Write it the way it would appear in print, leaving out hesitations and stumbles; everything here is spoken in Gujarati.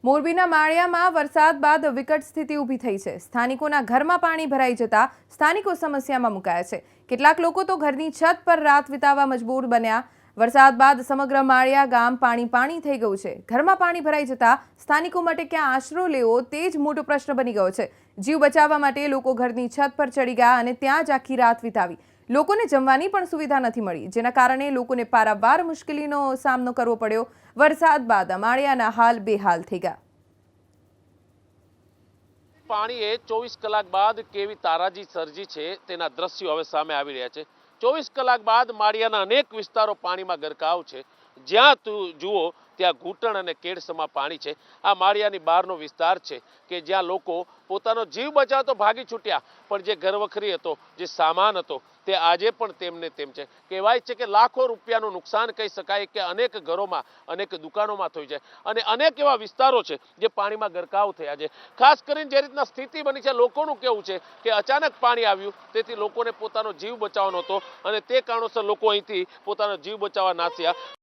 મોરબીના માળિયામાં વરસાદ બાદ વિકટ સ્થિતિ ઊભી થઈ છે। સ્થાનિકોના ઘરમાં પાણી ભરાઈ જતા સ્થાનિકો સમસ્યામાં મુકાયા છે। કેટલાક લોકો તો ઘરની છત પર રાત વિતાવવા મજબૂર બન્યા। વરસાદ બાદ સમગ્ર માળિયા ગામ પાણી થઈ ગયું છે। ઘરમાં પાણી ભરાઈ જતા સ્થાનિકો માટે ક્યાં આશરો લેવો તે જ મોટો પ્રશ્ન બની ગયો છે। જીવ બચાવવા માટે લોકો ઘરની છત પર ચડી ગયા અને ત્યાં જ આખી રાત વિતાવી। લોકોને જમવાની પણ સુવિધા નથી મળી, જેના કારણે લોકોને પારાવાર મુશ્કેલીનો સામનો કરવો પડ્યો। વરસાદ બાદ માળિયાના હાલ બેહાલ થઈ ગયા। પાણીએ 24 કલાક બાદ કેવી તારાજી સર્જી છે તેના દ્રશ્યો હવે સામે આવી રહ્યા છે। 24 કલાક બાદ માળિયાના અનેક વિસ્તારો પાણીમાં ગરકાવ છે। જ્યાં જુઓ ત્યાં ઘૂંટણ અને કેડસમાં પાણી છે। આ માળિયાની બહારનો વિસ્તાર છે કે જ્યાં લોકો પોતાનો જીવ બચાવતો ભાગી છૂટ્યા, પણ જે ઘરવખરી હતો, જે સામાન હતો, તે આજે પણ તેમને તેમ છે। કહેવાય છે કે લાખો રૂપિયાનું નુકસાન કહી શકાય કે અનેક ઘરોમાં, અનેક દુકાનોમાં થઈ જાય અને અનેક એવા વિસ્તારો છે જે પાણીમાં ગરકાવ થયા છે। ખાસ કરીને જે રીતના સ્થિતિ બની છે, લોકોનું કેવું છે કે અચાનક પાણી આવ્યું, તેથી લોકોને પોતાનો જીવ બચાવવાનો હતો અને તે કારણોસર લોકો અહીંથી પોતાનો જીવ બચાવવા નાસ્યા।